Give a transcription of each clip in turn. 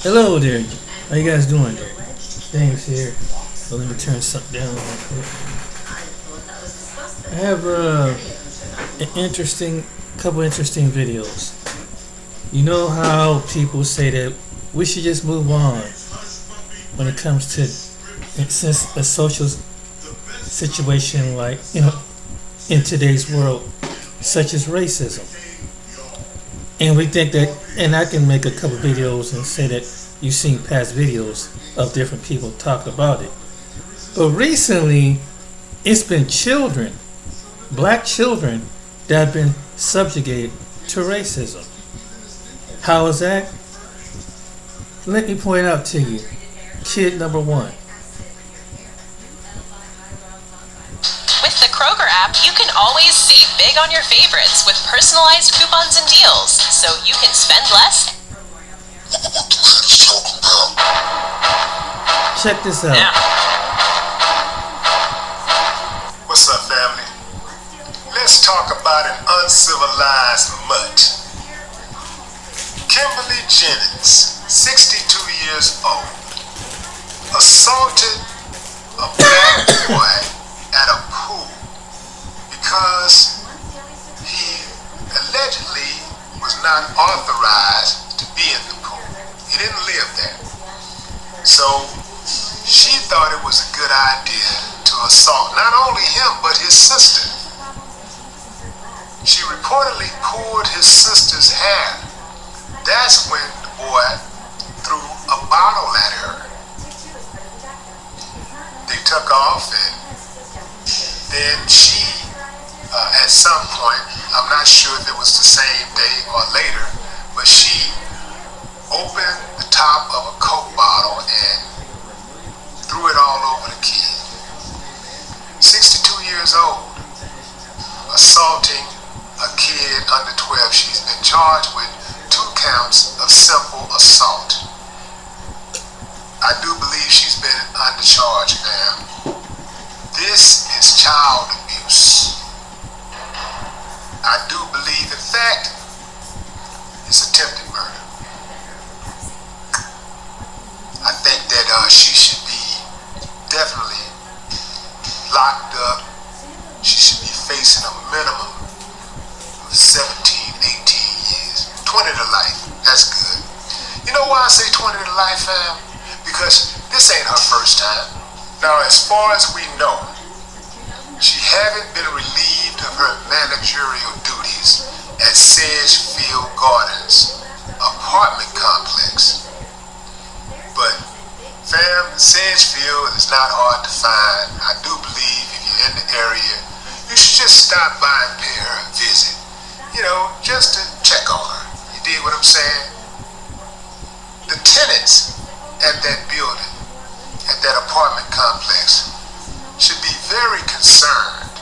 Hello there. How you guys doing? James here. So let me turn something down real quick. I have couple interesting videos. You know how people say that we should just move on when it comes to since a social situation like in today's world, such as racism. And we think that, and I can make a couple videos and say that you've seen past videos of different people talk about it. But recently, it's been children, black children, that have been subjugated to racism. How is that? Let me point out to you. Kid number one. With the Kroger app, you can always save big on your favorites with personalized coupons and deals, so you can spend less. Check this out. Yeah. What's up, family? Let's talk about an uncivilized mutt. Kimberly Jennings, 62 years old, assaulted a black boy at a pool because he allegedly was not authorized to be in the pool. He didn't live there. So she thought it was a good idea to assault not only him but his sister. She reportedly pulled his sister's hair. That's when the boy threw a bottle at her. They took off, and then she, at some point, I'm not sure if it was the same day or later, but she opened the top of a Coke bottle and threw it all over the kid. 62 years old, assaulting a kid under 12. She's been charged with 2 counts of simple assault. I do believe she's been under charge now. This is child abuse. I do believe, in fact, it's attempted murder. I think that she should be definitely locked up. She should be facing a minimum of 17, 18 years. 20 to life. That's good. You know why I say 20 to life, fam? Because this ain't her first time. Now, as far as we know, she haven't been relieved of her managerial duties at Sedgefield Gardens apartment complex. But, fam, Sedgefield is not hard to find. I do believe if you're in the area, you should just stop by and pay her a visit. Just to check on her. You dig what I'm saying? The tenants at that building, at that apartment complex, should be very concerned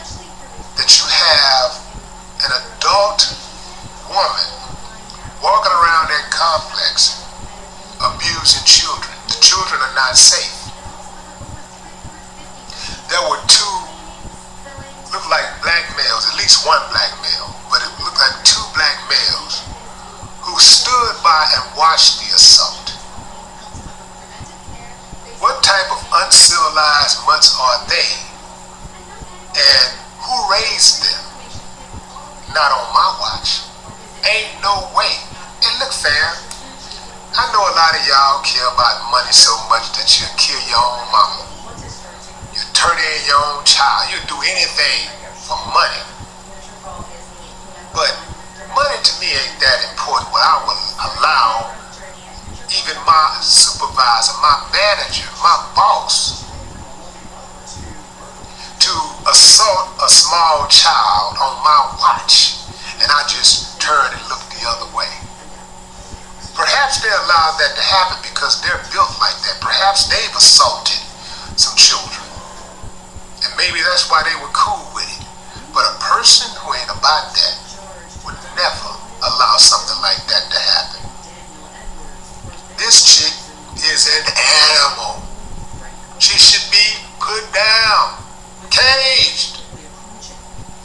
that you have an adult woman walking around that complex abusing children. The children are not safe. There were 2, looked like black males, at least 1 black male, but it looked like 2 black males who stood by and watched the assault. What type of uncivilized mutts are they? And who raised them? Not on my watch. Ain't no way. And look, fam, I know a lot of y'all care about money so much that you'll kill your own mama. You turn in your own child. You'll do anything for money. But money to me ain't that important. What I will allow even my supervisor, my manager, my boss, to assault a small child on my watch, and I just turn and look the other way. Perhaps they allow that to happen because they're built like that. Perhaps they've assaulted some children, and maybe that's why they were cool with it. But a person who ain't about that would never allow something like that to happen. This chick is an animal. She should be put down, caged.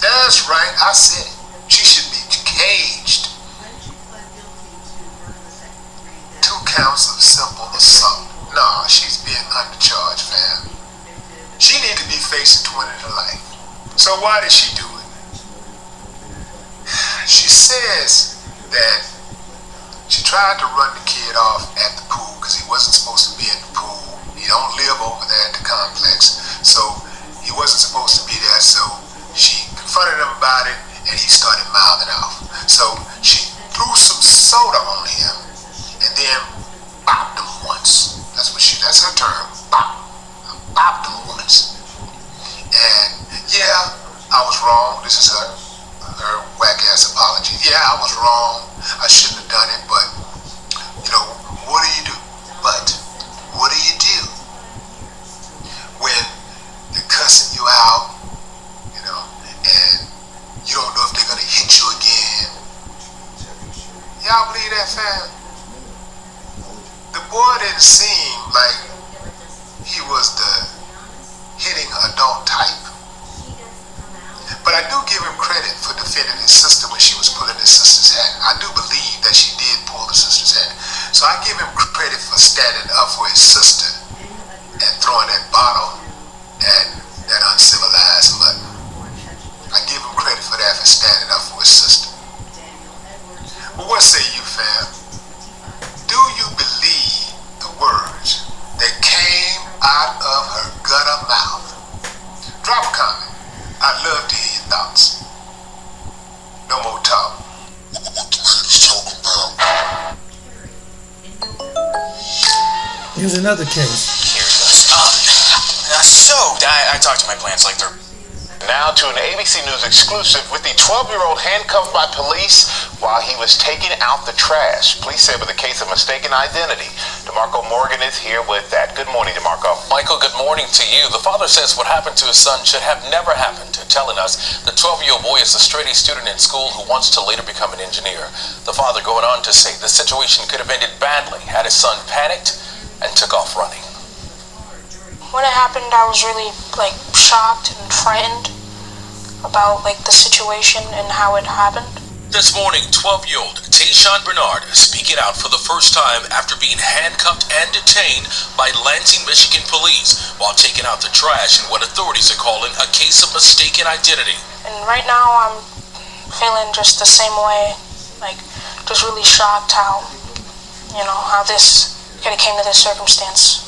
That's right, I said it. She should be caged. 2 counts of simple assault. Nah, she's being undercharged, fam. She need to be facing 20 to life. So why did she do it? She says that she tried to run the kid off at the pool because he wasn't supposed to be in the pool. He don't live over there at the complex, so he wasn't supposed to be there. So she confronted him about it, and he started mouthing off. So she threw some soda on him, and then bopped him once. That's her term. Bopped him once. And yeah, I was wrong. This is her whack ass apology. Yeah, I was wrong. I shouldn't have done it, but what do you do? But what do you do when they're cussing you out, and you don't know if they're gonna hit you again? Y'all believe that, fam? The boy didn't seem like he was the hitting adult type. But I do give him credit for defending his sister when she was pulling his sister's hat. I do believe that she did pull the sister's hat. So I give him credit for standing up for his sister and throwing that bottle at that uncivilized mother. I give him credit for that, for standing up for his sister. But what say you, fam? Do you believe the words that came out of her gutter mouth? Drop a comment. I'd love to hear your thoughts. No more talk. What the hell is talking about? Here's another case. I talked to my plants like they're... Now to an ABC News exclusive with the 12-year-old handcuffed by police while he was taking out the trash. Police say with a case of mistaken identity. DeMarco Morgan is here with that. Good morning, DeMarco. Michael, good morning to you. The father says what happened to his son should have never happened, telling us the 12-year-old boy is a straight-A student in school who wants to later become an engineer. The father going on to say the situation could have ended badly had his son panicked and took off running. When it happened, I was really shocked and frightened about the situation and how it happened. This morning, 12-year-old Tayshawn Bernard speaking out for the first time after being handcuffed and detained by Lansing, Michigan police while taking out the trash in what authorities are calling a case of mistaken identity. And right now I'm feeling just the same way, just really shocked how this kind of came to this circumstance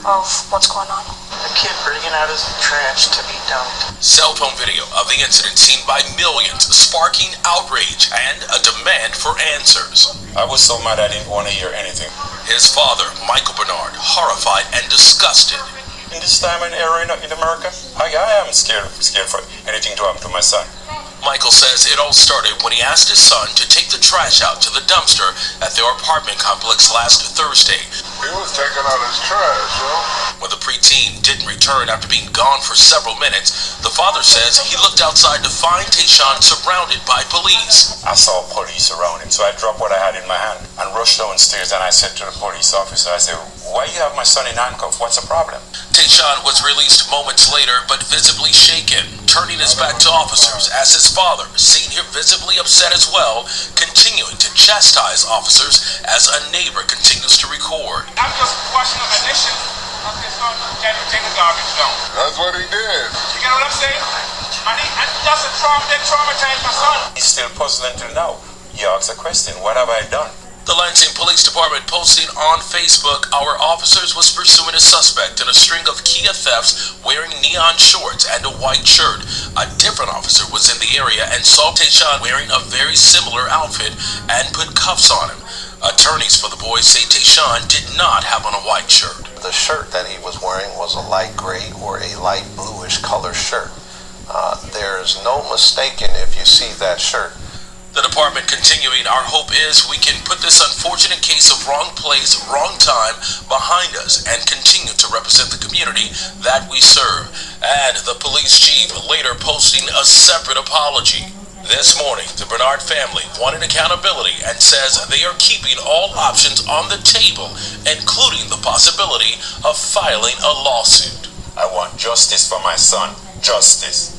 of what's going on. The kid bringing out his trash to be dumped. Cell phone video of the incident seen by millions, sparking outrage and a demand for answers. I was so mad I didn't want to hear anything. His father, Michael Bernard, horrified and disgusted. In this time and era in America, I am scared for anything to happen to my son. Michael says it all started when he asked his son to take the trash out to the dumpster at their apartment complex last Thursday. He was taking out his trash, When the preteen didn't return after being gone for several minutes, the father says he looked outside to find Tayshawn surrounded by police. I saw police around him, so I dropped what I had in my hand and rushed downstairs, and I said to the police officer, I said, why you have my son in handcuffs? What's the problem? Tayshawn was released moments later, but visibly shaken, turning his back to officers as his father, seen here visibly upset as well, continuing to chastise officers as a neighbor continues to record. I'm just washing up the dishes. I'm just going to take the garbage down. That's what he did. You get what I'm saying? And that's a trauma that traumatized my son. He's still puzzling until now. He asks a question, what have I done? The Lansing Police Department posting on Facebook, our officers was pursuing a suspect in a string of Kia thefts wearing neon shorts and a white shirt. A different officer was in the area and saw Tayshawn wearing a very similar outfit and put cuffs on him. Attorneys for the boy say Tayshawn did not have on a white shirt. The shirt that he was wearing was a light gray or a light bluish color shirt. There's no mistaking if you see that shirt. The department continuing, our hope is we can put this unfortunate case of wrong place, wrong time behind us and continue to represent the community that we serve. And the police chief later posting a separate apology. This morning, the Bernard family wanted accountability and says they are keeping all options on the table, including the possibility of filing a lawsuit. I want justice for my son. Justice.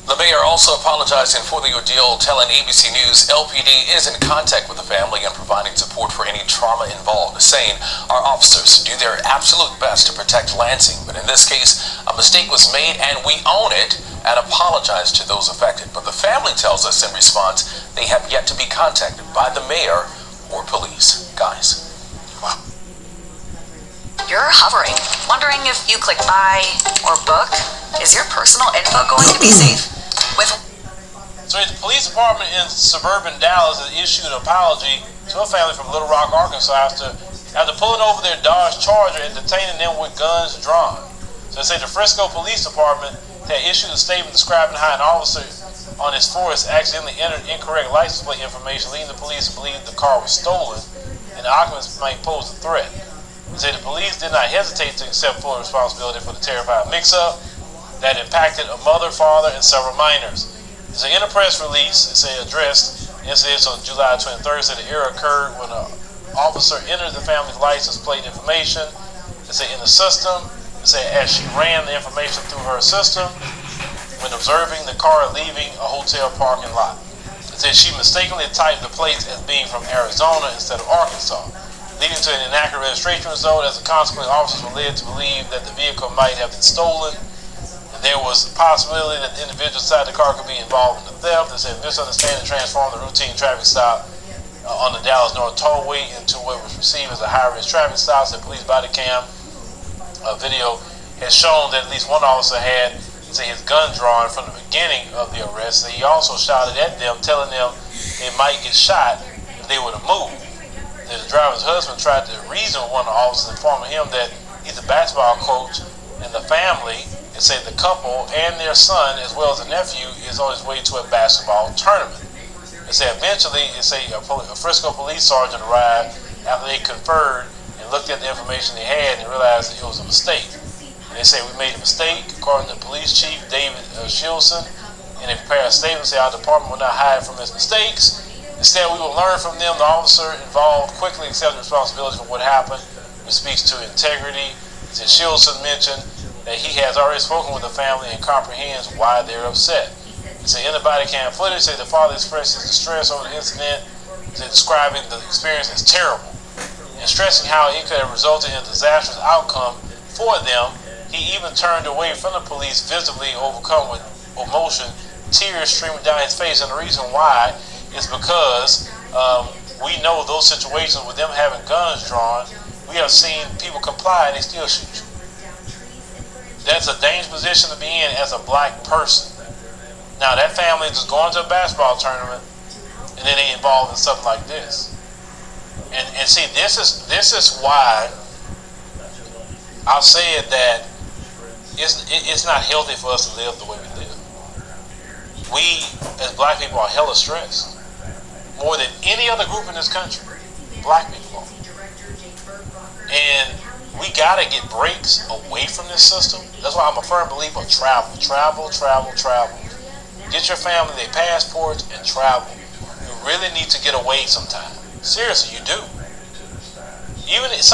The mayor also apologizing for the ordeal, telling ABC News LPD is in contact with the family and providing support for any trauma involved, saying our officers do their absolute best to protect Lansing, but in this case, a mistake was made and we own it and apologize to those affected. But the family tells us in response they have yet to be contacted by the mayor or police. Guys. Wow. You're hovering, wondering if you click buy or book, is your personal info going to be safe? So the police department in suburban Dallas has issued an apology to a family from Little Rock, Arkansas after pulling over their Dodge Charger and detaining them with guns drawn. So they say the Frisco Police Department had issued a statement describing how an officer on his force accidentally entered incorrect license plate information, leading the police to believe the car was stolen and the occupants might pose a threat. They say the police did not hesitate to accept full responsibility for the terrifying mix-up that impacted a mother, father, and several minors. It's in a press release, it addressed incidents on July 23rd, said the error occurred when an officer entered the family's license plate information. It said in the system, it said as she ran the information through her system when observing the car leaving a hotel parking lot. It said she mistakenly typed the plates as being from Arizona instead of Arkansas, leading to an inaccurate registration result. As a consequence, officers were led to believe that the vehicle might have been stolen. There was a possibility that the individual inside the car could be involved in the theft. They said misunderstanding transformed the routine traffic stop on the Dallas North Tollway into what was perceived as a high-risk traffic stop. The police body cam video has shown that at least one officer had his gun drawn from the beginning of the arrest. He also shouted at them, telling them they might get shot if they were to move. The driver's husband tried to reason with one of the officers, informing him that he's a basketball coach and the family, they say the couple and their son, as well as a nephew, is on his way to a basketball tournament. They say eventually, a Frisco police sergeant arrived after they conferred and looked at the information they had and realized that it was a mistake. And they say we made a mistake, according to police chief David Shilson, and they prepared a statement saying our department will not hide from its mistakes. Instead, we will learn from them. The officer involved quickly accepted responsibility for what happened, which speaks to integrity. As Shilson mentioned, that he has already spoken with the family and comprehends why they're upset. He said in the body cam footage, the father expressed his distress over the incident, describing the experience as terrible, and stressing how it could have resulted in a disastrous outcome for them. He even turned away from the police, visibly overcome with emotion, tears streaming down his face, and the reason why is because we know those situations with them having guns drawn, we have seen people comply and they still shoot you. That's a dangerous position to be in as a black person. Now that family is going to a basketball tournament and then they involved in something like this. And see, this is why I'll say it that it's not healthy for us to live the way we live. We as black people are hella stressed. More than any other group in this country, black people are. And we gotta get breaks away from this system. That's why I'm a firm believer of travel. Get your family their passports and travel. You really need to get away sometime. Seriously, you do. Even if it's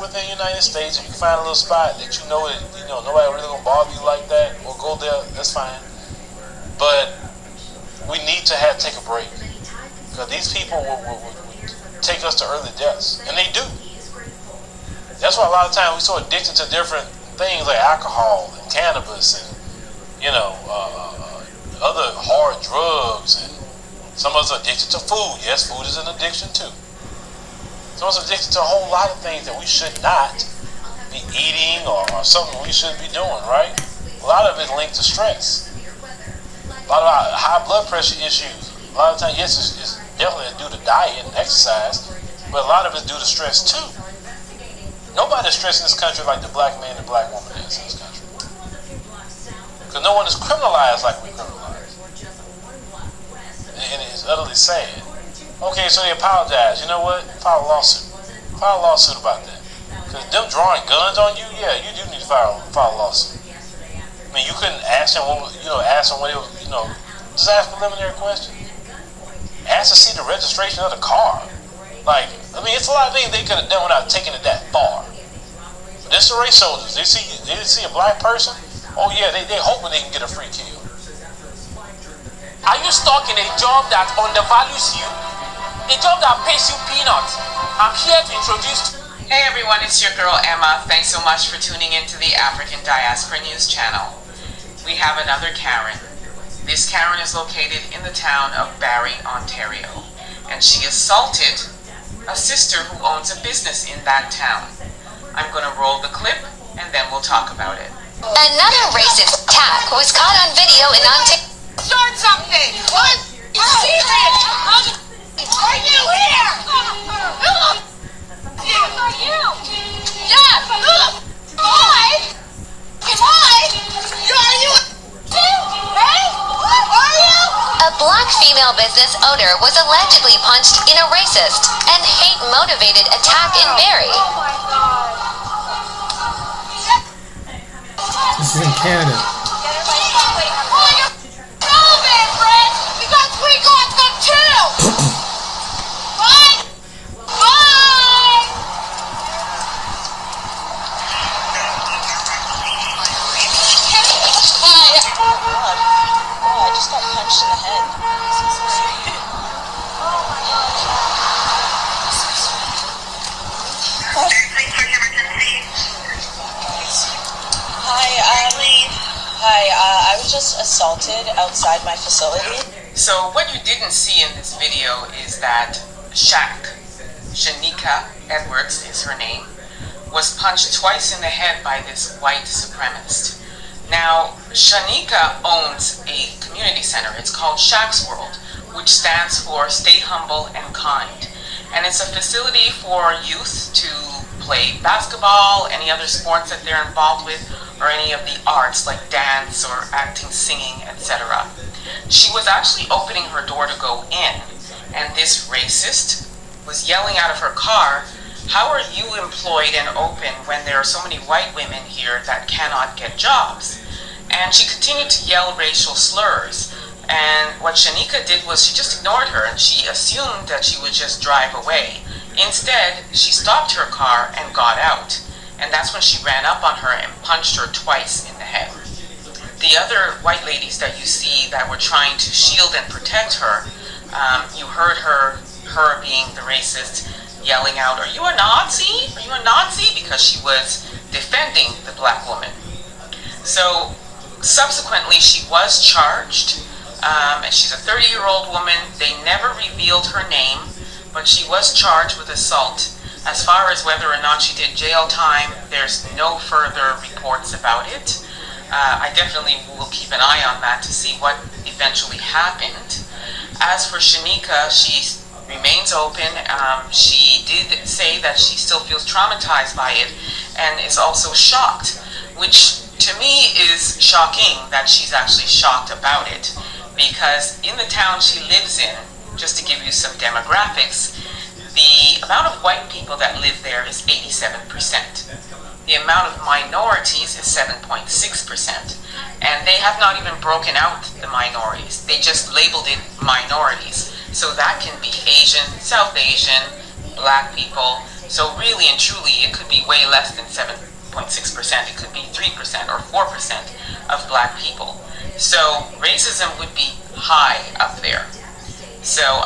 within the United States, if you can find a little spot that you know nobody really gonna bother you like that, or go there, that's fine. But we need to take a break. Because these people will take us to early deaths. And they do. That's why a lot of times we're so addicted to different things like alcohol and cannabis and, other hard drugs. And some of us are addicted to food. Yes, food is an addiction too. Some of us are addicted to a whole lot of things that we should not be eating or something we shouldn't be doing, right? A lot of it is linked to stress. A lot of our high blood pressure issues. A lot of times, yes, it's definitely due to diet and exercise, but a lot of it is due to stress too. Nobody's stressed in this country like the black man and black woman is in this country. Because no one is criminalized like we criminalize. And it's utterly sad. Okay, so they apologize. You know what? File a lawsuit. File a lawsuit about that. Because them drawing guns on you, yeah, you do need to file a lawsuit. I mean, you couldn't ask them, what it was, just ask preliminary questions. Ask to see the registration of the car. It's a lot of things they could have done without taking it that far. But this are race soldiers. They see a black person. Oh yeah, they hoping they can get a free kill. Are you stuck in a job that undervalues you? A job that pays you peanuts? I'm here to introduce. Hey everyone, it's your girl Emma. Thanks so much for tuning into the African Diaspora News channel. We have another Karen. This Karen is located in the town of Barrie, Ontario, and she assaulted a sister who owns a business in that town. I'm going to roll the clip and then we'll talk about it. Another racist attack was caught on video in Ontario. Start something! What? You serious? Are you here? Who are you? Jeff! Why? Why? Are you? Hey? Are you? A black female business owner was allegedly punched in a racist and hate-motivated attack in Barrie. Oh my God. This is in Canada. Because we got them too! Bye! Bye! Oh, I just got punched in the head. Hi, I was just assaulted outside my facility. So what you didn't see in this video is that Shanika Edwards is her name, was punched twice in the head by this white supremacist. Now, Shanika owns a community center. It's called Shaq's World, which stands for Stay Humble and Kind. And it's a facility for youth to play basketball, any other sports that they're involved with, or any of the arts like dance or acting, singing, etc. She was actually opening her door to go in, and this racist was yelling out of her car, "How are you employed and open when there are so many white women here that cannot get jobs?" And she continued to yell racial slurs. And what Shanika did was she just ignored her and she assumed that she would just drive away. Instead, she stopped her car and got out. And that's when she ran up on her and punched her twice in the head. The other white ladies that you see that were trying to shield and protect her, you heard her being the racist, yelling out, "Are you a Nazi? Are you a Nazi?" Because she was defending the black woman. So subsequently she was charged, and she's a 30-year-old woman. They never revealed her name, but she was charged with assault. As far as whether or not she did jail time, there's no further reports about it. I definitely will keep an eye on that to see what eventually happened. As for Shanika, she remains open. She did say that she still feels traumatized by it and is also shocked, which to me is shocking that she's actually shocked about it, because in the town she lives in, just to give you some demographics, the amount of white people that live there is 87%. The amount of minorities is 7.6%. And they have not even broken out the minorities. They just labeled it minorities. So that can be Asian, South Asian, black people. So really and truly, it could be way less than 7.6%. It could be 3% or 4% of black people. So racism would be high up there. So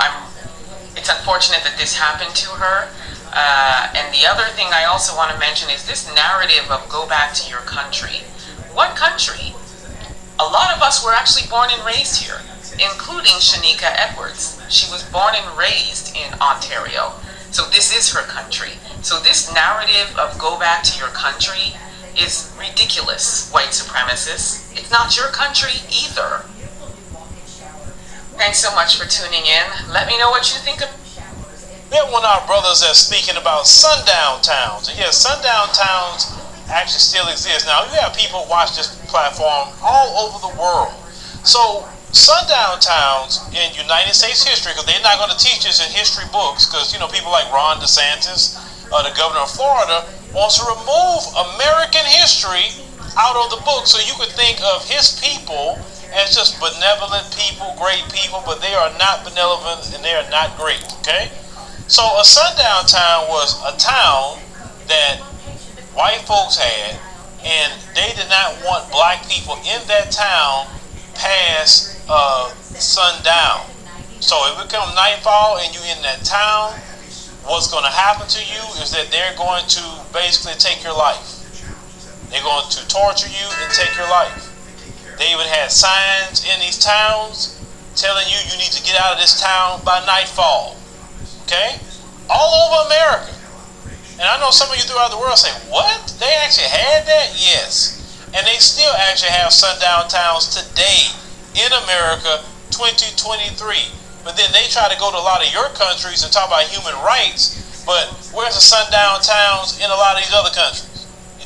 it's unfortunate that this happened to her. And the other thing I also want to mention is this narrative of go back to your country. What country? A lot of us were actually born and raised here, including Shanika Edwards. She was born and raised in Ontario. So this is her country. So this narrative of go back to your country is ridiculous, white supremacists. It's not your country either. Thanks so much for tuning in. Let me know what you think of. We have one of our brothers that's speaking about sundown towns. And yes, sundown towns actually still exist. Now, you have people watch this platform all over the world. So, sundown towns in United States history, because they're not going to teach us in history books, because, people like Ron DeSantis, the governor of Florida, wants to remove American history out of the book so you could think of his people as just benevolent people, great people, but they are not benevolent and they are not great, okay? So a sundown town was a town that white folks had, and they did not want black people in that town past sundown. So if it becomes nightfall and you're in that town, what's going to happen to you is that they're going to basically take your life. They're going to torture you and take your life. They even had signs in these towns telling you you need to get out of this town by nightfall. Okay? All over America. And I know some of you throughout the world say, what? They actually had that? Yes. And they still actually have sundown towns today in America, 2023. But then they try to go to a lot of your countries and talk about human rights, but where's the sundown towns in a lot of these other countries?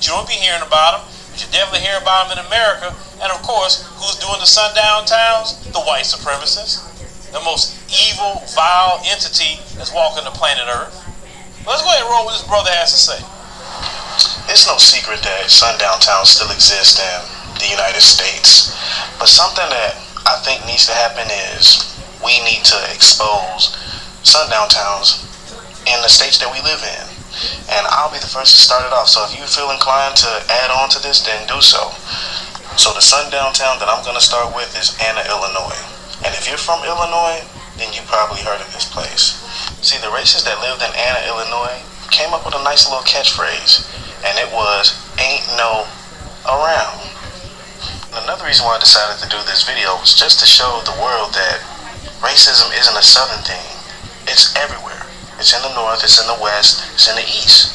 You won't be hearing about them, but you definitely hear about them in America. And of course, who's doing the sundown towns? The white supremacists, the most evil, vile entity that's walking the planet Earth. Let's go ahead and roll what this brother has to say. It's no secret that sundown towns still exist in the United States, but something that I think needs to happen is we need to expose sundown towns in the states that we live in. And I'll be the first to start it off, so if you feel inclined to add on to this, then do so. So the sundown town that I'm going to start with is Anna, Illinois. And if you're from Illinois, then you probably heard of this place. See, the racists that lived in Anna, Illinois came up with a nice little catchphrase, and it was, ain't no around. And another reason why I decided to do this video was just to show the world that racism isn't a southern thing. It's everywhere. It's in the north, it's in the west, it's in the east.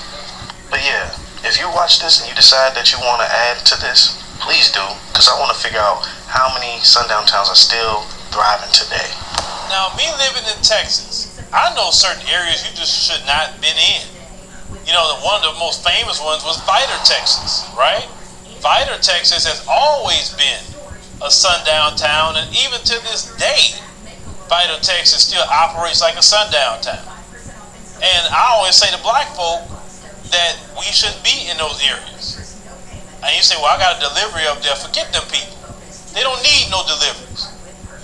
But yeah, if you watch this and you decide that you want to add to this, please do, because I want to figure out how many sundown towns are still thriving today. Now, me living in Texas, I know certain areas you just should not have been in. You know, one of the most famous ones was Vidor, Texas, right? Vidor, Texas has always been a sundown town, and even to this day, Vidor, Texas still operates like a sundown town. And I always say to black folk that we shouldn't be in those areas. And you say, well, I got a delivery up there. Forget them people. They don't need no deliveries.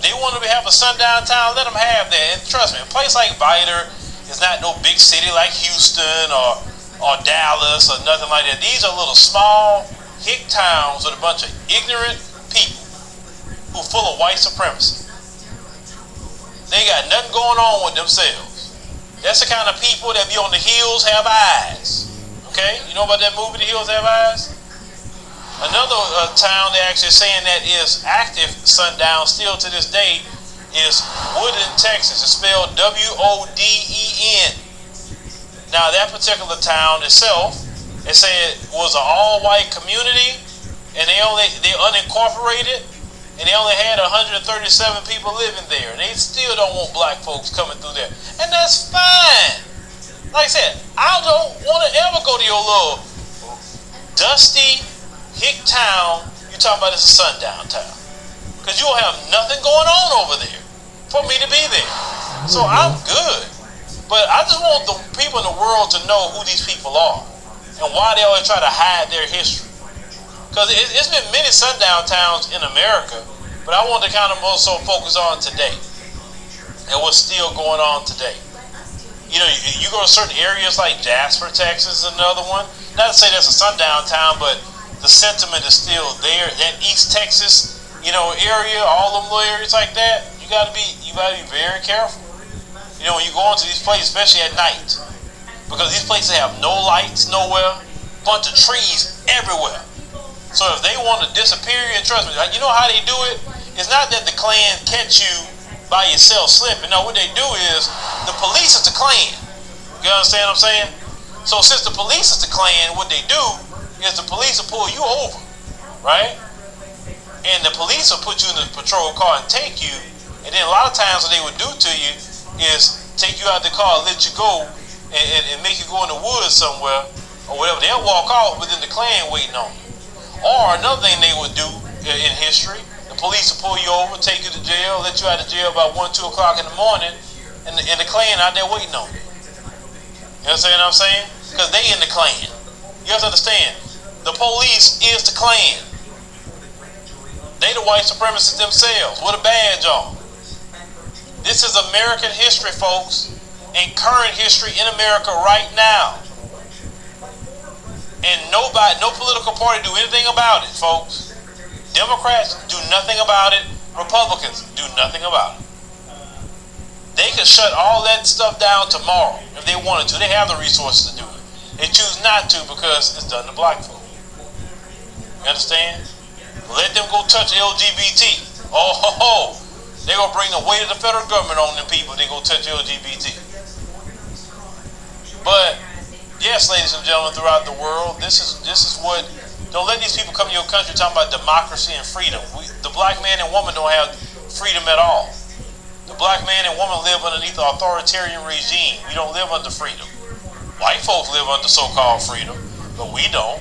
They want to have a sundown town, let them have that. And trust me, a place like Vidor is not no big city like Houston or Dallas or nothing like that. These are little small hick towns with a bunch of ignorant people who are full of white supremacy. They got nothing going on with themselves. That's the kind of people that be on the hills have eyes. Okay? You know about that movie, The Hills Have Eyes? Another town they're actually saying that is active sundown still to this day is Woodin, Texas. It's spelled W-O-D-E-N. Now that particular town itself, they say it was an all-white community, and they're unincorporated, and they only had 137 people living there, and they still don't want black folks coming through there, and that's fine. Like I said, I don't want to ever go to your little dusty hick town you talking about. It's a sundown town, because you will have nothing going on over there for me to be there. So I'm good, but I just want the people in the world to know who these people are and why they always try to hide their history, because it's been many sundown towns in America, but I want to kind of also focus on today and what's still going on today. You know, you go to certain areas like Jasper, Texas, another one. Not to say that's a sundown town, but the sentiment is still there. That East Texas, area, all them little areas like that, you gotta be very careful. You know, when you go into these places, especially at night, because these places have no lights nowhere, bunch of trees everywhere. So if they want to disappear, and trust me, you know how they do it? It's not that the Klan catch you by yourself slipping. No, what they do is the police is the Klan. You understand what I'm saying? So since the police is the Klan, what they do is the police will pull you over, right? And the police will put you in the patrol car and take you. And then a lot of times what they would do to you is take you out the car, let you go, and make you go in the woods somewhere or whatever. They'll walk off, but then the Klan waiting on you. Or another thing they would do in history, the police will pull you over, take you to jail, let you out of jail about 1, 2 o'clock in the morning, and the Klan out there waiting on you. You understand what I'm saying? Because they in the Klan. You have to understand, the police is the Klan. They the white supremacists themselves with a badge on. This is American history, folks, and current history in America right now. And no political party do anything about it, folks. Democrats do nothing about it. Republicans do nothing about it. They could shut all that stuff down tomorrow if they wanted to. They have the resources to do it. They choose not to because it's done to black folk. You understand? Let them go touch LGBT. Oh, ho, ho. They're going to bring the weight of the federal government on them people. They go touch LGBT. But, yes, ladies and gentlemen, throughout the world, this is what... Don't let these people come to your country talking about democracy and freedom. The black man and woman don't have freedom at all. The black man and woman live underneath an authoritarian regime. We don't live under freedom. White folks live under so-called freedom, but we don't.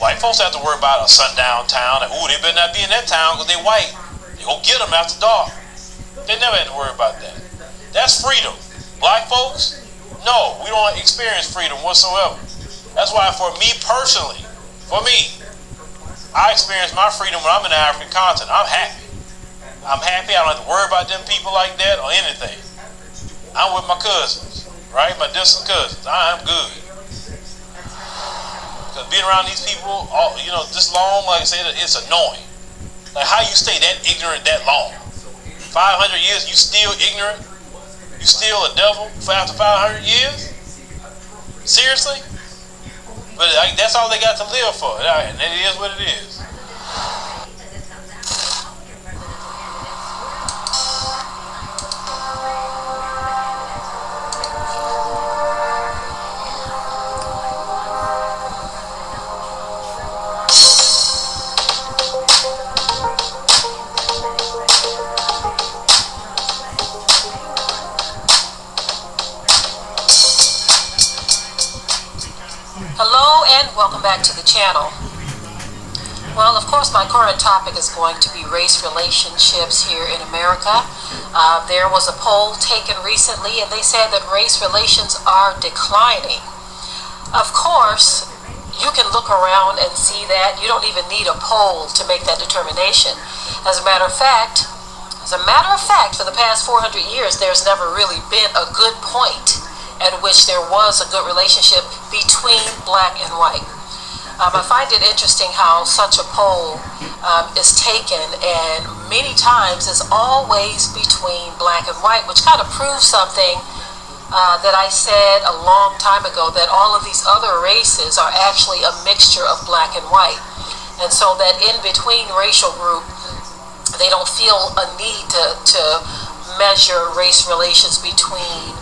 White folks have to worry about a sundown town. And, ooh, they better not be in that town because they white. They go get them after dark. They never had to worry about that. That's freedom. Black folks, no, we don't experience freedom whatsoever. That's why for me personally, I experience my freedom when I'm in the African continent. I'm happy. I don't have to worry about them people like that or anything. I'm with my cousins, right? My distant cousins. I'm good. Because being around these people, this long, like I said, it's annoying. Like, how you stay that ignorant that long? 500 years, you still ignorant? You still a devil for after 500 years? Seriously? But that's all they got to live for, and it is what it is. Hello and welcome back to the channel. Well, of course, my current topic is going to be race relationships here in America. There was a poll taken recently and they said that race relations are declining. Of course, you can look around and see that. You don't even need a poll to make that determination. As a matter of fact, for the past 400 years, there's never really been a good point at which there was a good relationship between black and white. I find it interesting how such a poll is taken, and many times is always between black and white, which kind of proves something that I said a long time ago, that all of these other races are actually a mixture of black and white. And so that in between racial group, they don't feel a need to measure race relations between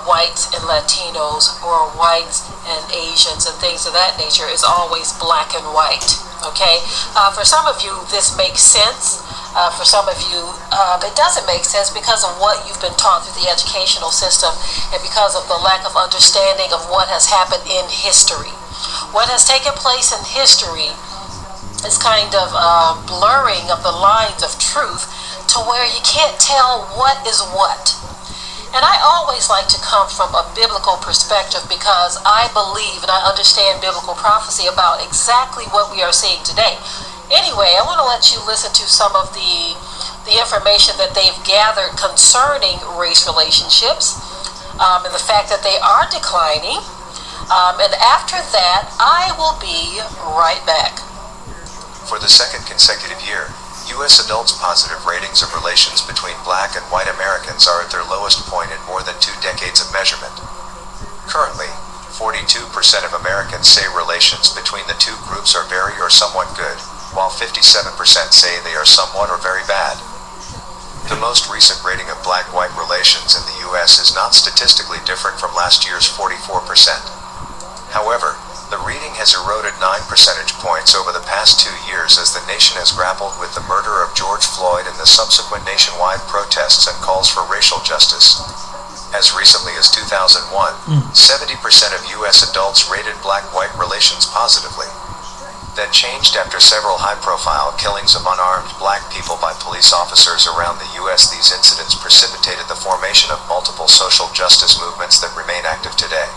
whites and Latinos or whites and Asians and things of that nature. Is always black and white. Okay, for some of you this makes sense. For some of you it doesn't make sense because of what you've been taught through the educational system and because of the lack of understanding of what has happened in history. What has taken place in history is kind of blurring of the lines of truth to where you can't tell what is what. And I always like to come from a biblical perspective because I believe and I understand biblical prophecy about exactly what we are seeing today. Anyway, I want to let you listen to some of the information that they've gathered concerning race relationships and the fact that they are declining. And after that, I will be right back. For the second consecutive year, U.S. adults' positive ratings of relations between black and white Americans are at their lowest point in more than 2 decades of measurement. Currently, 42% of Americans say relations between the two groups are very or somewhat good, while 57% say they are somewhat or very bad. The most recent rating of black-white relations in the U.S. is not statistically different from last year's 44%. However, the reading has eroded 9 percentage points over the past 2 years as the nation has grappled with the murder of George Floyd and the subsequent nationwide protests and calls for racial justice. As recently as 2001, 70% of U.S. adults rated black-white relations positively. That changed after several high-profile killings of unarmed black people by police officers around the U.S. These incidents precipitated the formation of multiple social justice movements that remain active today.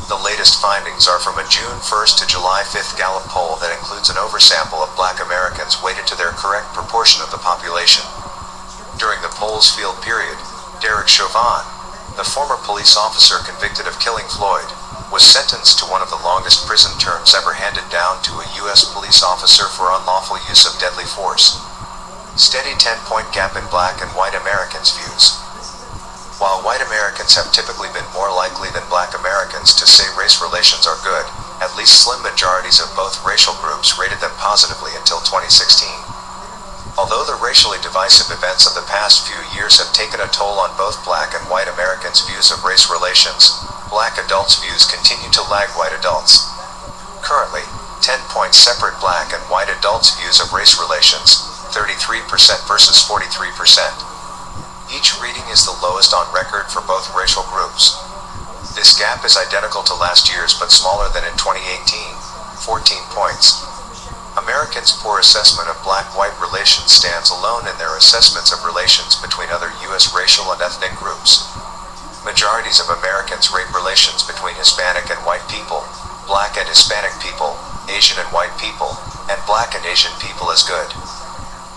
The latest findings are from a June 1st to July 5th Gallup poll that includes an oversample of black Americans weighted to their correct proportion of the population. During the poll's field period, Derek Chauvin, the former police officer convicted of killing Floyd, was sentenced to one of the longest prison terms ever handed down to a U.S. police officer for unlawful use of deadly force. Steady 10-point gap in black and white Americans' views. While white Americans have typically been more likely than black Americans to say race relations are good, at least slim majorities of both racial groups rated them positively until 2016. Although the racially divisive events of the past few years have taken a toll on both black and white Americans' views of race relations, black adults' views continue to lag white adults. Currently, 10-point separate black and white adults' views of race relations, 33% versus 43%. Each reading is the lowest on record for both racial groups. This gap is identical to last year's but smaller than in 2018, 14 points. Americans' poor assessment of black-white relations stands alone in their assessments of relations between other U.S. racial and ethnic groups. Majorities of Americans rate relations between Hispanic and white people, black and Hispanic people, Asian and white people, and black and Asian people as good.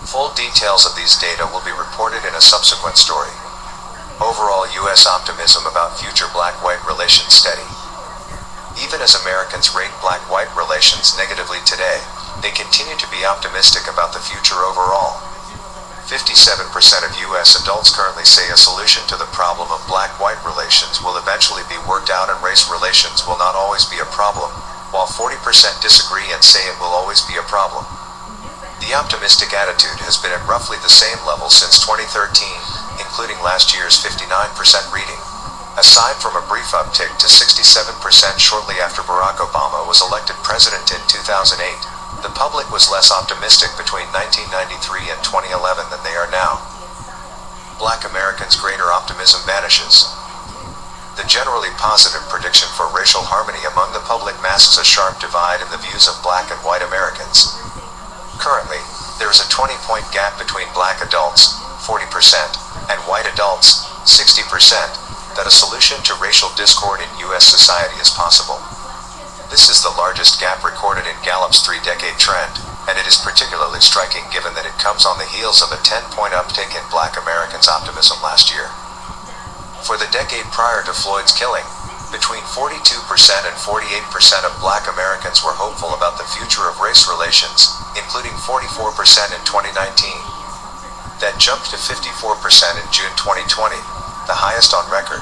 Full details of these data will be reported in a subsequent story. Overall U.S. optimism about future black-white relations steady. Even as Americans rate black-white relations negatively today, they continue to be optimistic about the future overall. 57% of U.S. adults currently say a solution to the problem of black-white relations will eventually be worked out and race relations will not always be a problem, while 40% disagree and say it will always be a problem. The optimistic attitude has been at roughly the same level since 2013, including last year's 59% reading. Aside from a brief uptick to 67% shortly after Barack Obama was elected president in 2008, the public was less optimistic between 1993 and 2011 than they are now. Black Americans' greater optimism vanishes. The generally positive prediction for racial harmony among the public masks a sharp divide in the views of black and white Americans. Currently, there is a 20-point gap between black adults, 40%, and white adults, 60%, that a solution to racial discord in U.S. society is possible. This is the largest gap recorded in Gallup's 3-decade trend, and it is particularly striking given that it comes on the heels of a 10-point uptick in black Americans' optimism last year. For the decade prior to Floyd's killing, between 42% and 48% of black Americans were hopeful about the future of race relations, including 44% in 2019. That jumped to 54% in June 2020, the highest on record.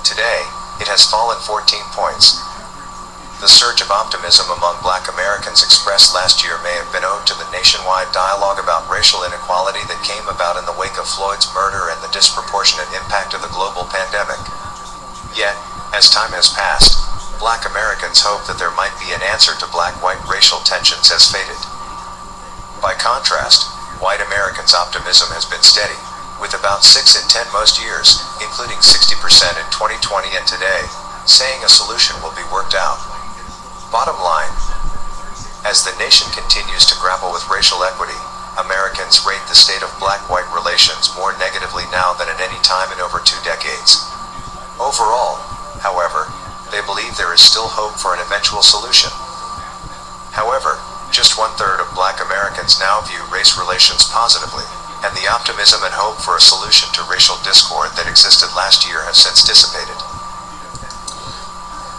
Today, it has fallen 14 points. The surge of optimism among black Americans expressed last year may have been owed to the nationwide dialogue about racial inequality that came about in the wake of Floyd's murder and the disproportionate impact of the global pandemic. Yet, as time has passed, black Americans hope that there might be an answer to black-white racial tensions has faded. By contrast, white Americans' optimism has been steady, with about 6 in 10 most years, including 60% in 2020 and today, saying a solution will be worked out. Bottom line, as the nation continues to grapple with racial equity, Americans rate the state of black-white relations more negatively now than at any time in over 2 decades. Overall, however, they believe there is still hope for an eventual solution. However, just 1/3 of black Americans now view race relations positively, and the optimism and hope for a solution to racial discord that existed last year have since dissipated.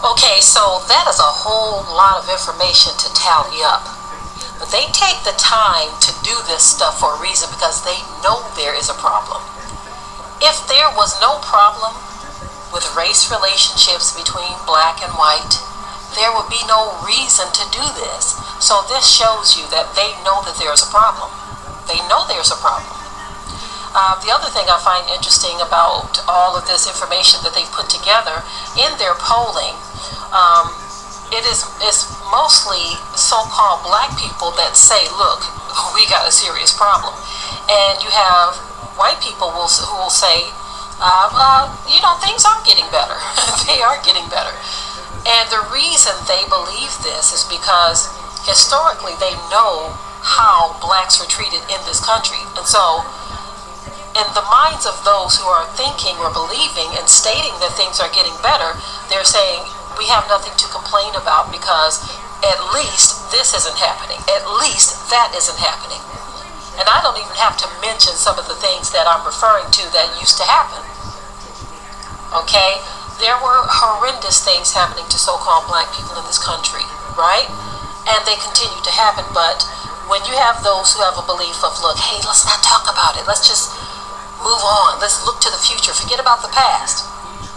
Okay, so that is a whole lot of information to tally up. But they take the time to do this stuff for a reason because they know there is a problem. If there was no problem with race relationships between black and white, there would be no reason to do this. So this shows you that they know that there's a problem. They know there's a problem. The other thing I find interesting about all of this information that they've put together in their polling, it's mostly so-called black people that say, look, we got a serious problem. And you have white people who will say, things are getting better. They are getting better. And the reason they believe this is because historically they know how blacks were treated in this country. And so in the minds of those who are thinking or believing and stating that things are getting better, they're saying we have nothing to complain about because at least this isn't happening. At least that isn't happening. And I don't even have to mention some of the things that I'm referring to that used to happen. Okay? There were horrendous things happening to so-called black people in this country, right? And they continue to happen, but when you have those who have a belief of, look, hey, let's not talk about it. Let's just move on. Let's look to the future. Forget about the past.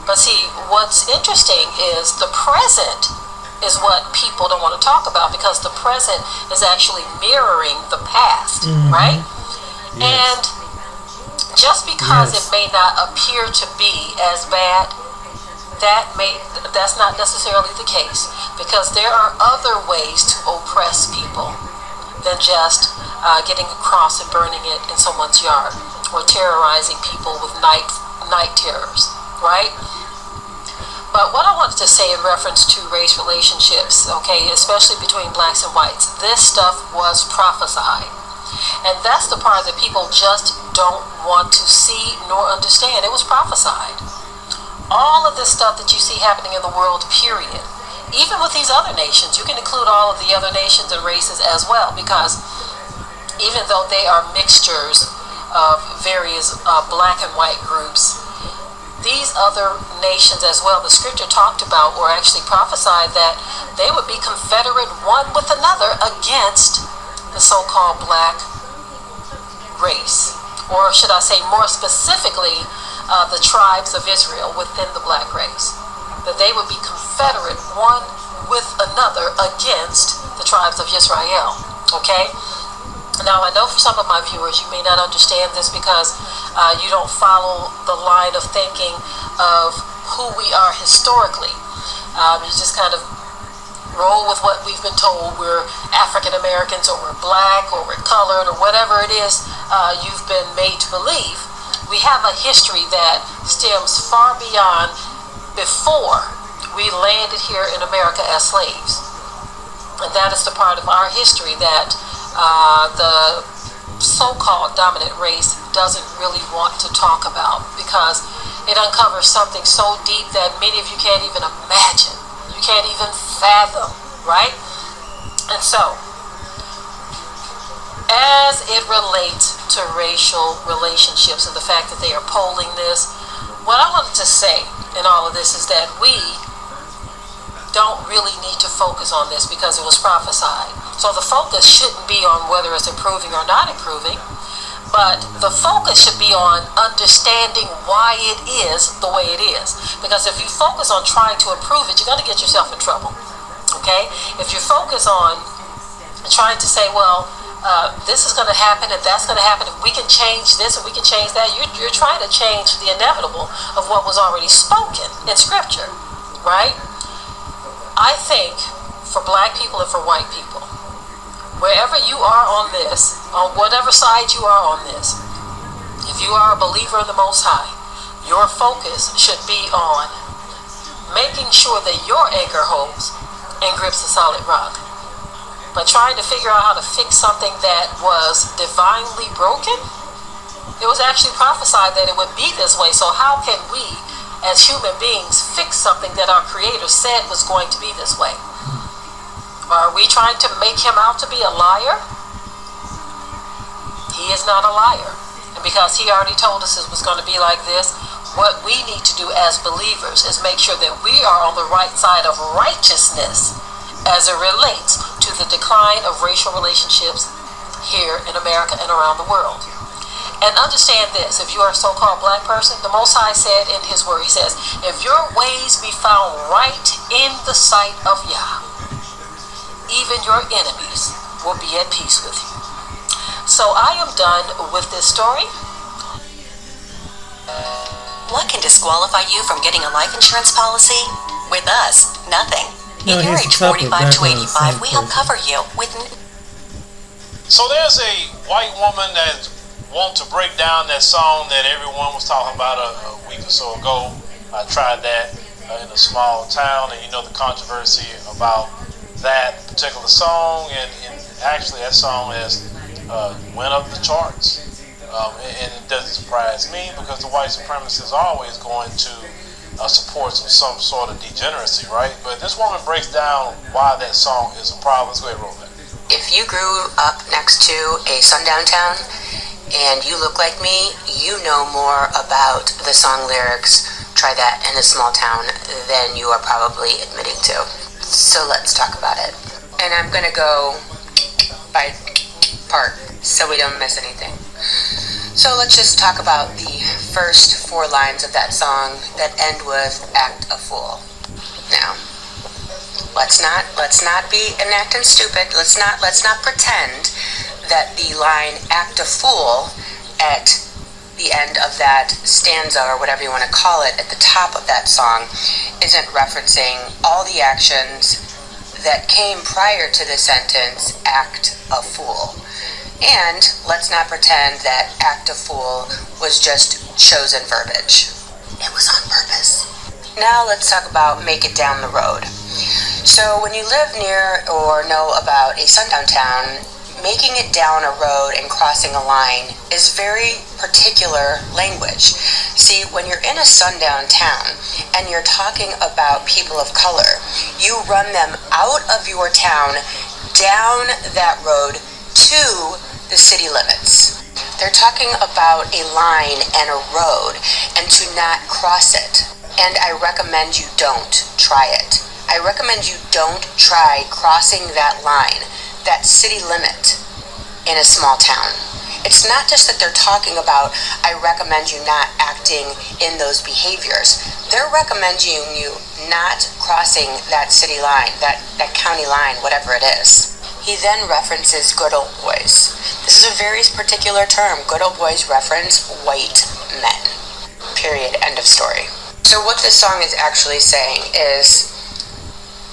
But see, what's interesting is the present is what people don't want to talk about, because the present is actually mirroring the past, right? Yes. And just because it may not appear to be as bad, that's not necessarily the case, because there are other ways to oppress people than just getting a cross and burning it in someone's yard, or terrorizing people with night terrors, right? But what I wanted to say in reference to race relationships, okay, especially between blacks and whites, this stuff was prophesied. And that's the part that people just don't want to see nor understand. It was prophesied. All of this stuff that you see happening in the world, period. Even with these other nations, you can include all of the other nations and races as well, because even though they are mixtures of various black and white groups, these other nations as well, the scripture talked about, or actually prophesied, that they would be confederate one with another against the so-called black race, or should I say more specifically, the tribes of Israel within the black race, that they would be confederate one with another against the tribes of Israel. Okay? Now, I know for some of my viewers, you may not understand this because you don't follow the line of thinking of who we are historically. You just kind of roll with what we've been told. We're African Americans, or we're black, or we're colored, or whatever it is you've been made to believe. We have a history that stems far beyond before we landed here in America as slaves. And that is the part of our history that the so-called dominant race doesn't really want to talk about, because it uncovers something so deep that many of you can't even imagine. You can't even fathom, right? And so, as it relates to racial relationships and the fact that they are polling this, what I wanted to say in all of this is that we don't really need to focus on this because it was prophesied. So the focus shouldn't be on whether it's improving or not improving, but the focus should be on understanding why it is the way it is. Because if you focus on trying to improve it, you're going to get yourself in trouble. Okay? If you focus on trying to say, well, this is going to happen and that's going to happen, if we can change this and we can change that, you're trying to change the inevitable of what was already spoken in Scripture, right? I think for black people and for white people, wherever you are on this, on whatever side you are on this, if you are a believer in the Most High, your focus should be on making sure that your anchor holds and grips the solid rock. But trying to figure out how to fix something that was divinely broken, it was actually prophesied that it would be this way. So how can we, as human beings, fix something that our Creator said was going to be this way? Are we trying to make him out to be a liar? He is not a liar. And because he already told us it was going to be like this, what we need to do as believers is make sure that we are on the right side of righteousness as it relates to the decline of racial relationships here in America and around the world. And understand this, if you are a so-called black person, the Most High said in his word, he says, if your ways be found right in the sight of Yah, even your enemies will be at peace with you. So I am done with this story. What can disqualify you from getting a life insurance policy? With us, nothing. If you're age 45 to 85, we help cover you with... So there's a white woman that wants to break down that song that everyone was talking about a week or so ago. I tried that in a small town, and you know the controversy about that particular song, and actually that song has went up the charts, and it doesn't surprise me because the white supremacists are always going to support some sort of degeneracy, right? But this woman breaks down why that song is a problem. Let's go ahead and roll that. If you grew up next to a sundown town and you look like me, you know more about the song lyrics, Try That in a Small Town, than you are probably admitting to. So let's talk about it. And I'm gonna go by part so we don't miss anything. So let's just talk about the first 4 lines of that song that end with "act a fool." Now, let's not be enacting stupid. Let's not pretend that the line "act a fool" at the end of that stanza, or whatever you want to call it, at the top of that song isn't referencing all the actions that came prior to the sentence "act a fool." And let's not pretend that "act a fool" was just chosen verbiage. It was on purpose. Now let's talk about "make it down the road." So when you live near or know about a sundown town, making it down a road and crossing a line is very particular language. See, when you're in a sundown town and you're talking about people of color, you run them out of your town, down that road to the city limits. They're talking about a line and a road and to not cross it. And I recommend you don't try it. I recommend you don't try crossing that line, that city limit, in a small town. It's not just that they're talking about, I recommend you not acting in those behaviors. They're recommending you not crossing that city line, that county line, whatever it is. He then references "good old boys." This is a very particular term. Good old boys reference white men. Period. End of story. So what this song is actually saying is,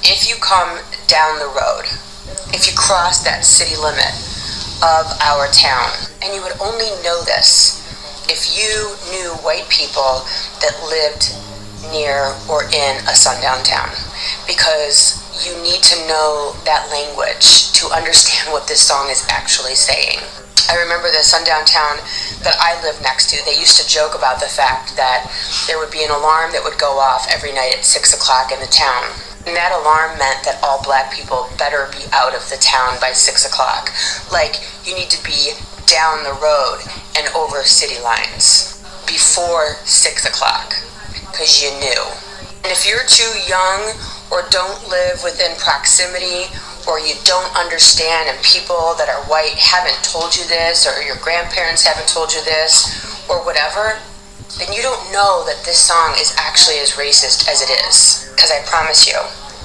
if you come down the road, if you cross that city limit of our town, and you would only know this if you knew white people that lived near or in a sundown town, because you need to know that language to understand what this song is actually saying. I remember the sundown town that I lived next to, they used to joke about the fact that there would be an alarm that would go off every night at 6 o'clock in the town. And that alarm meant that all black people better be out of the town by 6 o'clock. Like, you need to be down the road and over city lines before 6 o'clock, because you knew. And if you're too young or don't live within proximity, or you don't understand and people that are white haven't told you this, or your grandparents haven't told you this, or whatever, then you don't know that this song is actually as racist as it is. Because I promise you,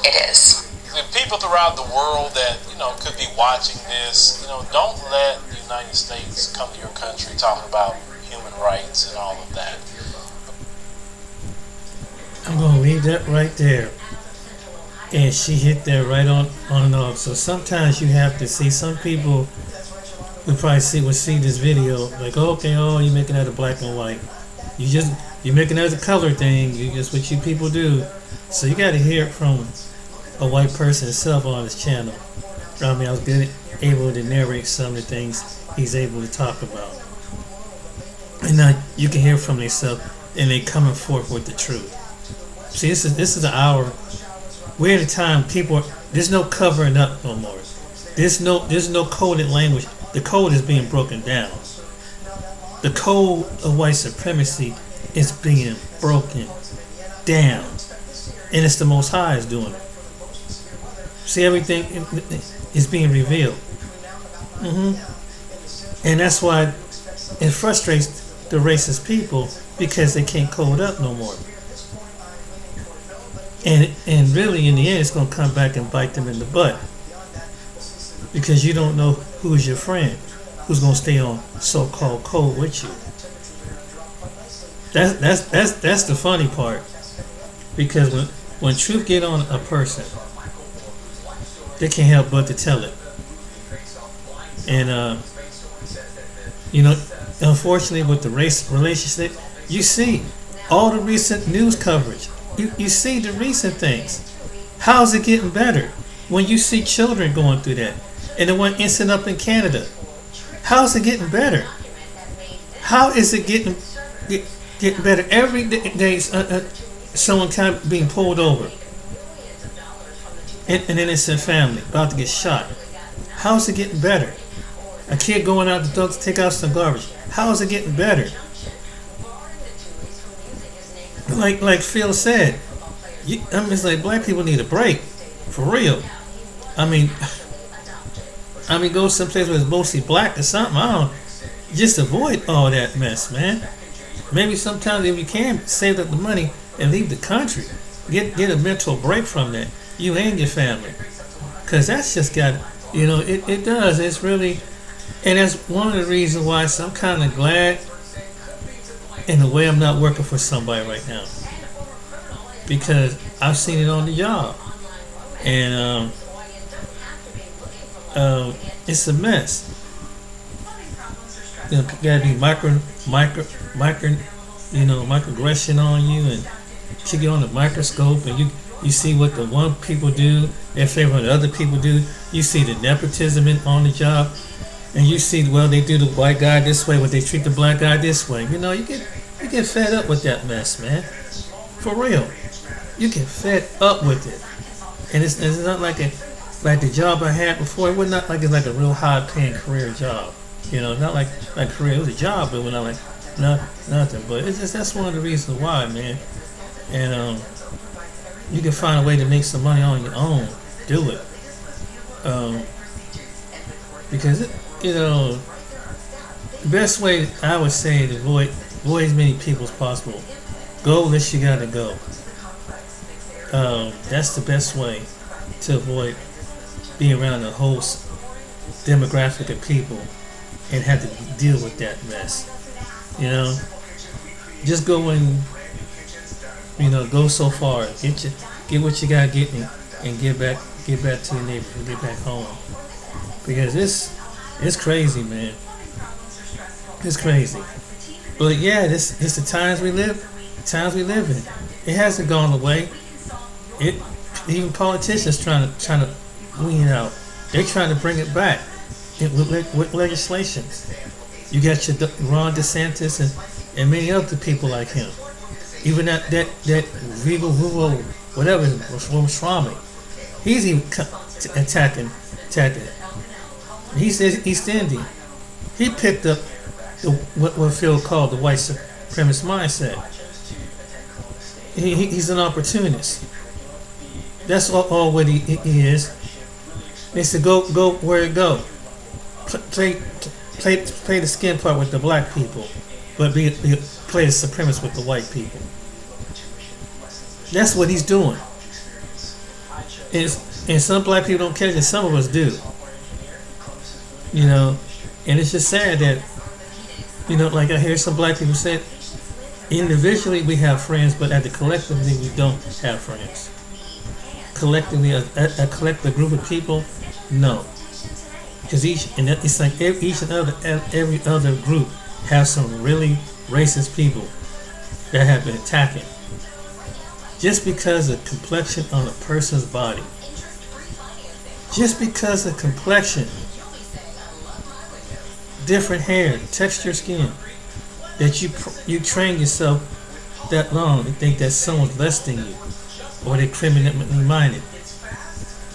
it is. The people throughout the world that, could be watching this, don't let the United States come to your country talking about human rights and all of that. I'm going to leave that right there. And she hit that right on and off. So sometimes you have to see, some people will probably will see this video like, okay, you're making that a black and white. You're making that a color thing. You just what you people do. So you got to hear it from a white person himself on his channel. I mean, I was able to narrate some of the things he's able to talk about. And now you can hear from themselves, and they coming forth with the truth. See, this is an hour. We're at a time there's no covering up no more. There's no coded language. The code is being broken down. The code of white supremacy is being broken down. And it's the Most High is doing it. See, everything is being revealed. And that's why it frustrates the racist people, because they can't code up no more. And really, in the end, it's going to come back and bite them in the butt, because you don't know who's your friend, who's going to stay on so-called code with you. That's the funny part, because when truth get on a person, they can't help but to tell it. And unfortunately, with the race relationship, you see all the recent news coverage. You see the recent things. How's it getting better when you see children going through that? And the one incident up in Canada. How's it getting better? How is it getting better? Every day someone kind of being pulled over. An innocent family about to get shot. How's it getting better? A kid going out the door to take out some garbage. How is it getting better? Like Phil said, it's like black people need a break, for real. I mean, I mean, go someplace where it's mostly black or something. I don't. Just avoid all that mess, man. Maybe sometimes if you can, save up the money and leave the country. Get a mental break from that. You and your family. Because that's just got, it does. It's really, and that's one of the reasons why I'm kind of glad in a way I'm not working for somebody right now. Because I've seen it on the job. And it's a mess. Gotta be microaggression on you, and you get on the microscope, and you see what the one people do in favor of the other people do. You see the nepotism on the job, and you see, well, they do the white guy this way, but they treat the black guy this way. You get fed up with that mess, man. For real, you get fed up with it, and it's not like the job I had before. It was not like it's like a real high-paying career job. Not like career. It was a job, but we're not like nothing. But it's just that's one of the reasons why, man. And you can find a way to make some money on your own. Do it. Because the best way I would say to avoid as many people as possible. Go unless you gotta go. That's the best way to avoid being around a whole demographic of people and have to deal with that mess. Just go and go so far. Get what you gotta get and get back to your neighborhood, get back home. Because it's crazy, man. It's crazy. But yeah, it's the times we live in. It hasn't gone away. Even politicians trying to wean it out. They're trying to bring it back with legislations. You got your Ron DeSantis and many other people like him. Even that Regal whatever Ramaswamy, he's even attacking it. He says he's standing. He picked up what Phil called the white supremacist mindset. He's an opportunist. That's all what he is. They said go where it go. Play the skin part with the black people, but play the supremacist with the white people. That's what he's doing. And some black people don't catch it. Some of us do. And it's just sad that, like I hear some black people say, individually we have friends, but at the collectively we don't have friends. Collectively, a collective group of people, no. Because it's like every other group has some really racist people that have been attacking. Just because of complexion on a person's body. Just because of complexion. Different hair, texture skin. That you train yourself that long to think that someone's less than you. Or they're criminally minded.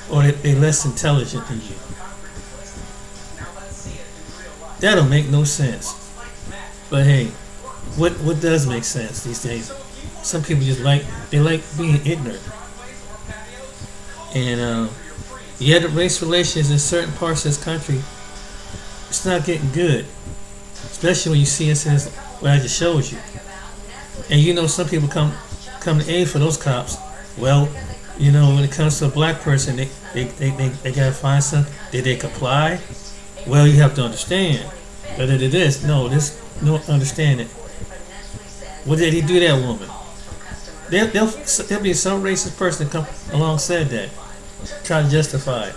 Or they're less intelligent than you. That don't make no sense. But hey, what does make sense these days? Some people just like being ignorant. And the race relations in certain parts of this country, it's not getting good. Especially when you see incidents what I just showed you. And some people come to aid for those cops. Well, when it comes to a black person, they gotta find something. Did they comply? Well, you have to understand. But it is no understand it. What did he do to that woman? There'll be some racist person that come alongside that, try to justify it.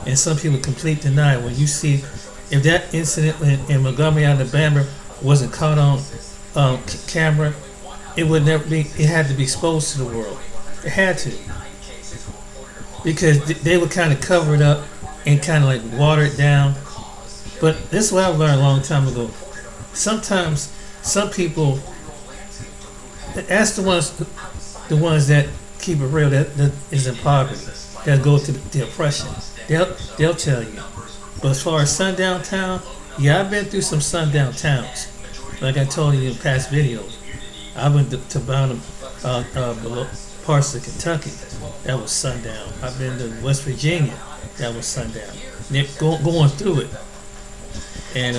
And some people completely deny it. When you see, if that incident in Montgomery, Alabama, wasn't caught on camera, it would never be. It had to be exposed to the world. It had to, because they would kind of cover it up and kind of like water it down. But this is what I learned a long time ago. Sometimes some people, ask the ones that keep it real, that is in poverty, that go through the oppression. They'll tell you. But as far as sundown town, yeah, I've been through some sundown towns. Like I told you in past videos, I went to bottom below parts of Kentucky. That was sundown. I've been to West Virginia. That was sundown. they're going through it. And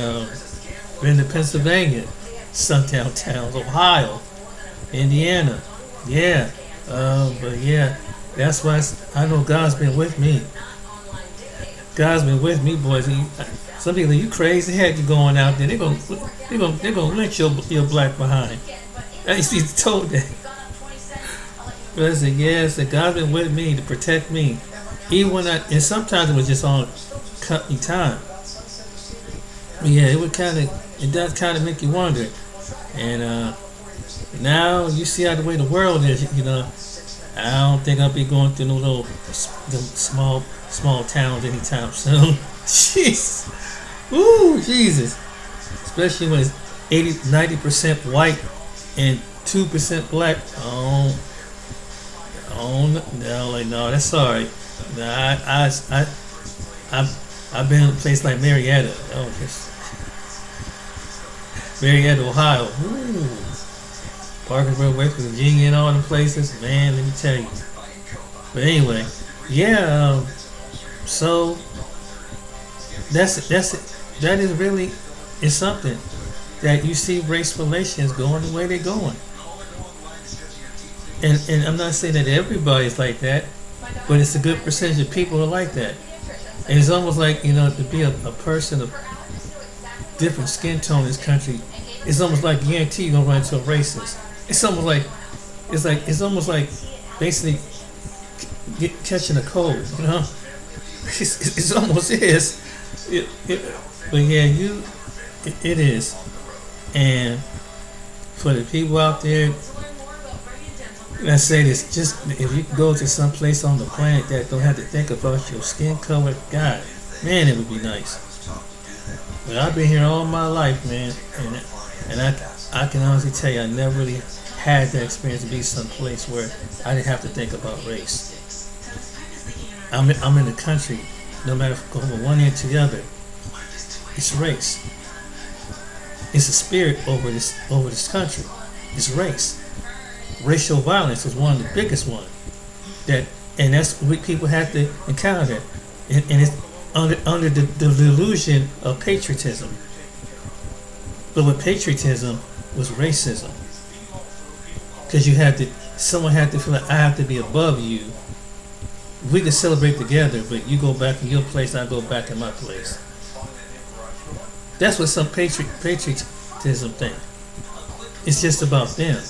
been to Pennsylvania, sundown towns, Ohio, Indiana, yeah. But yeah, that's why I know God's been with me. God's been with me, boys. Some people, you crazy, heck, you going out there? They're gonna lynch your black behind. I used to be told that. But I said, yeah, I said, God's been with me to protect me. Even when and sometimes it was just on company time. But yeah, it does kind of make you wonder. And now you see how the way the world is, you know. I don't think I'll be going through no little small towns anytime soon. Jeez. Woo, Jesus. Especially when it's 90% white and 2% black. No, that's sorry. Nah, I've been in a place like Marietta. Marietta, Ohio. Ooh. Parkersburg, West Virginia, and all the places. Man, let me tell you. But anyway, yeah. So that's it. That is really is something that you see race relations going the way they're going. And I'm not saying that everybody's like that, but it's a good percentage of people are like that. And it's almost like, you know, to be a person of different skin tone in this country, it's almost like guarantee you're gonna run into a racist. It's almost like basically catching a cold, you know. It almost is. But yeah, it is. And for the people out there, I say this, just if you go to some place on the planet that don't have to think about your skin color, God, man, it would be nice. But I've been here all my life, man, and I can honestly tell you, I never really had that experience to be someplace where I didn't have to think about race. I'm in the country, no matter if I go from one end to the other, it's race. It's a spirit over this country. It's race. Racial violence is one of the biggest ones. And that's what people have to encounter. And it's under the delusion of patriotism. But with patriotism was racism. Because someone had to feel like I have to be above you. We can celebrate together, but you go back in your place, I go back in my place. That's what some patriotism think. It's just about them.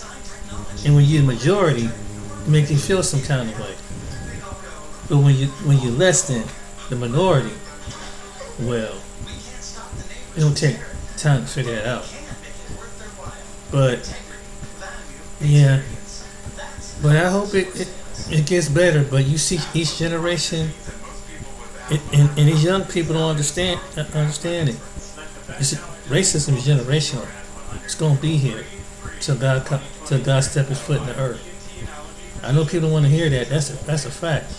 And when you're the majority, it makes you feel some kind of way. But when you're less than the minority, well, it don't take time to figure that out. But yeah, but I hope it gets better. But you see, each generation, and these young people don't understand it. Racism is generational. It's gonna be here till God step his foot in the earth. I know people don't want to hear that. That's a fact.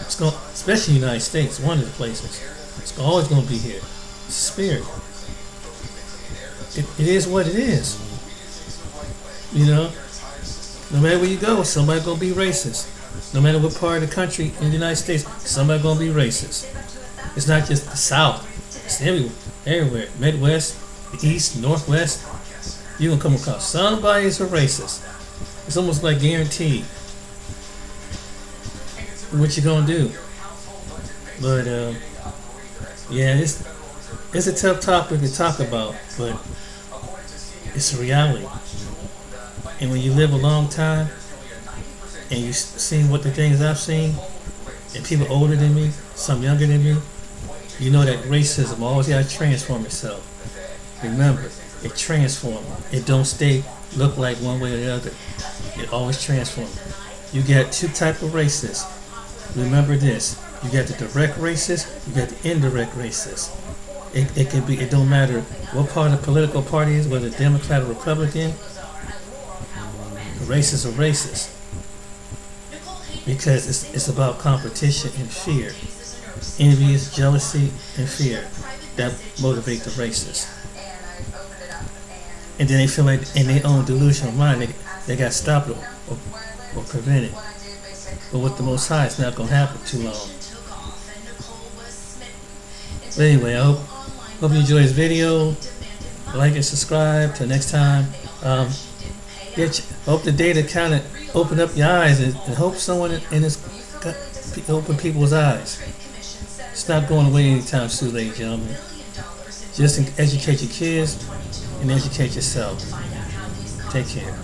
It's going, especially in the United States, one of the places. It's always going to be here. It's a spirit. It is what it is. You know, no matter where you go, somebody's going to be racist. No matter what part of the country in the United States, somebody's going to be racist. It's not just the South. It's everywhere. Midwest, the East, Northwest. You're going to come across somebody who's a racist. It's almost like guaranteed. What you going to do? But, yeah, it's a tough topic to talk about, but it's a reality. And when you live a long time, and you've seen what the things I've seen, and people older than me, some younger than me, you know that racism always got to transform itself. Remember, it transforms. It don't look like one way or the other. It always transforms. You got two types of racists. Remember this. You got the direct racist, you got the indirect racist. It don't matter what part of the political party is, whether Democrat or Republican, racist or racist. Because it's about competition and fear. Envious, jealousy, and fear that motivate the racist. And then they feel like in their own delusional mind they got stopped or prevented. But with the Most High, it's not going to happen too long. But anyway, I hope you enjoy this video. Like and subscribe. Till next time. Hope the data kind of open up your eyes and hope someone in this open people's eyes. It's not going away anytime soon, ladies and gentlemen. Just educate your kids and educate yourself. Take care.